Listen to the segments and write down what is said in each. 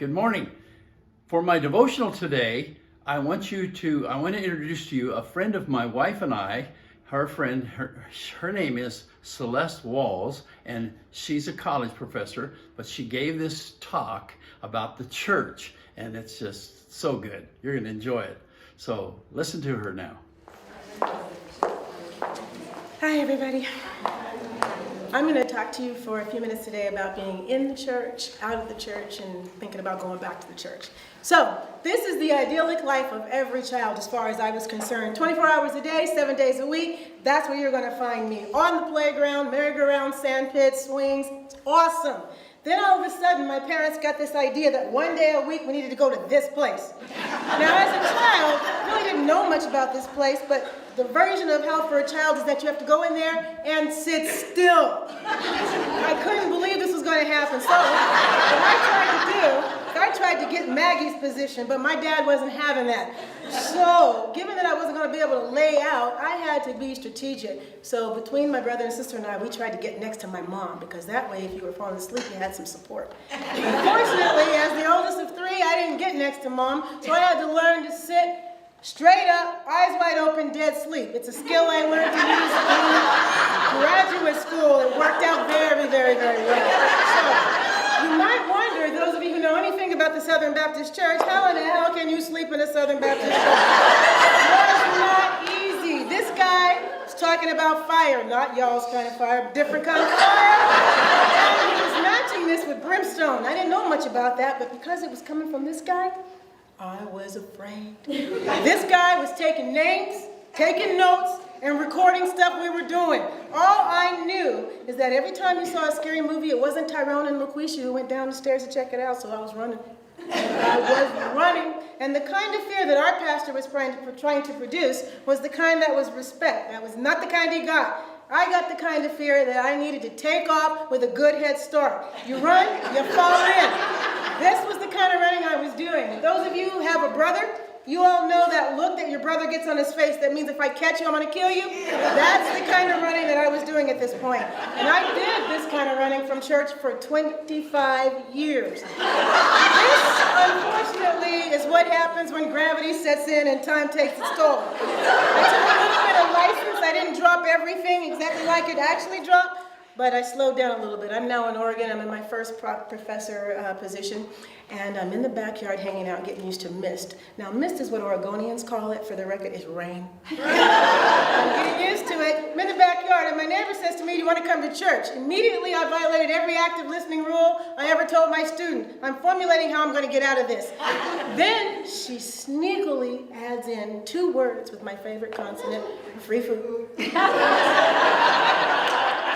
Good morning. For my devotional today, I want to introduce to you a friend of my wife and I. Her name is Celeste Walls, and she's a college professor, but she gave this talk about the church, and it's just so good. You're going to enjoy it. So listen to her now. Hi, everybody. I'm going to talk to you for a few minutes today about being in the church, out of the church, and thinking about going back to the church. So, this is the idyllic life of every child as far as I was concerned. 24 hours a day, 7 days a week, that's where you're going to find me. On the playground, merry-go-round, sand pits, swings. It's awesome. Then all of a sudden, my parents got this idea that one day a week we needed to go to this place. Now, as a child, I really didn't know much about this place, but the version of hell for a child is that you have to go in there and sit still. I couldn't believe this was going to happen. So what I tried to get Maggie's position, but my dad wasn't having that. So given that I wasn't going to be able to lay out, I had to be strategic. So between my brother and sister and I, we tried to get next to my mom, because that way if you were falling asleep, you had some support. Unfortunately, as the oldest of three, I didn't get next to mom, so I had to learn to sit straight up, eyes wide open, dead sleep. It's a skill I learned to use in graduate school. It worked out very, very, very well. So, you might wonder, those of you who know anything about the Southern Baptist Church, how in the hell can you sleep in a Southern Baptist church? It's not easy. This guy is talking about fire, not y'all's kind of fire, different kind of fire. And he was matching this with brimstone. I didn't know much about that, but because it was coming from this guy, I was afraid. This guy was taking names, taking notes, and recording stuff we were doing. All I knew is that every time you saw a scary movie, it wasn't Tyrone and LaQuisha who went down the stairs to check it out, so I was running. And the kind of fear that our pastor was trying to produce was the kind that was respect. That was not the kind he got. I got the kind of fear that I needed to take off with a good head start. You run, you fall in. This was the kind of running I was doing. And those of you who have a brother, you all know that look that your brother gets on his face. That means if I catch you, I'm going to kill you. That's the kind of running that I was doing at this point. And I did this kind of running from church for 25 years. This, unfortunately, is what happens when gravity sets in and time takes its toll. I took a little bit of license. I didn't drop everything exactly like it actually dropped, but I slowed down a little bit. I'm now in Oregon. I'm in my first professor position, and I'm in the backyard hanging out, getting used to mist. Now, mist is what Oregonians call it. For the record, it's rain. I'm getting used to it. I'm in the backyard, and my neighbor says to me, "Do you want to come to church?" Immediately, I violated every active listening rule I ever told my student. I'm formulating how I'm going to get out of this. Then she sneakily adds in 2 words with my favorite consonant: free food.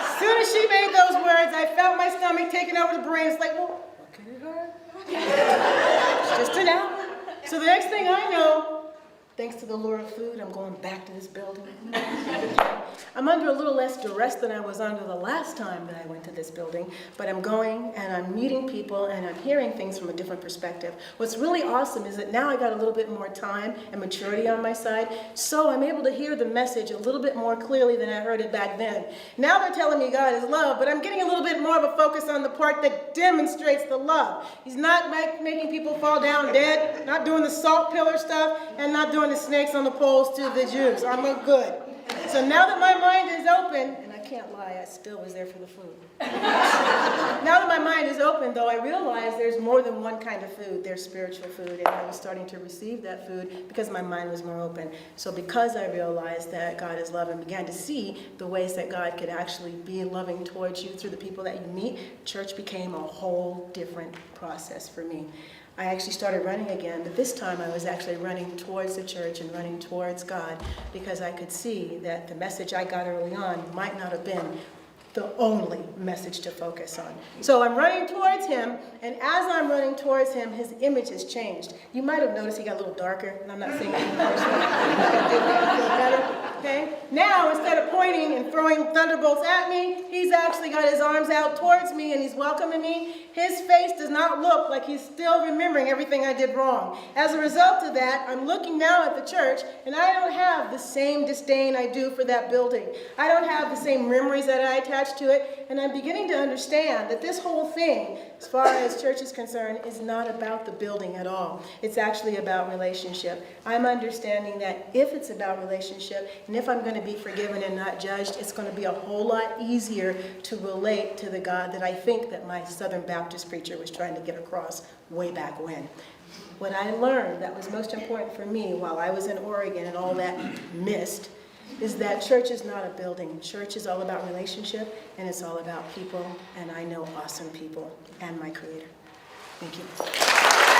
As soon as she made those words, I felt my stomach taking over the brain. It's like, well, what can it hurt? It's just an hour. So the next thing I know, thanks to the lure of food, I'm going back to this building. I'm under a little less duress than I was under the last time that I went to this building, but I'm going and I'm meeting people and I'm hearing things from a different perspective. What's really awesome is that now I got a little bit more time and maturity on my side, so I'm able to hear the message a little bit more clearly than I heard it back then. Now they're telling me God is love, but I'm getting a little bit more of a focus on the part that demonstrates the love. He's not making people fall down dead, not doing the salt pillar stuff, and not doing the snakes on the poles to the Jews. I'm good. So now that my mind is open, and I can't lie, I still was there for the food. Now that my mind is open, though, I realize there's more than one kind of food. There's spiritual food, and I was starting to receive that food because my mind was more open. So because I realized that God is love and began to see the ways that God could actually be loving towards you through the people that you meet, church became a whole different process for me. I actually started running again, but this time I was actually running towards the church and running towards God, because I could see that the message I got early on might not have been the only message to focus on. So I'm running towards him, and as I'm running towards him, his image has changed. You might have noticed he got a little darker, and I'm not saying that in person. That did make me feel better, okay? Now, instead of pointing and throwing thunderbolts at me, he's actually got his arms out towards me and he's welcoming me. His face does not look like he's still remembering everything I did wrong. As a result of that, I'm looking now at the church and I don't have the same disdain I do for that building. I don't have the same memories that I attach to it, and I'm beginning to understand that this whole thing, as far as church is concerned, is not about the building at all. It's actually about relationship. I'm understanding that if it's about relationship, and if I'm going to be forgiven and not judged, it's going to be a whole lot easier to relate to the God that I think that my Southern Baptist preacher was trying to get across way back when. What I learned that was most important for me while I was in Oregon and all that mist is that church is not a building. Church is all about relationship, and it's all about people, and I know awesome people and my Creator. Thank you.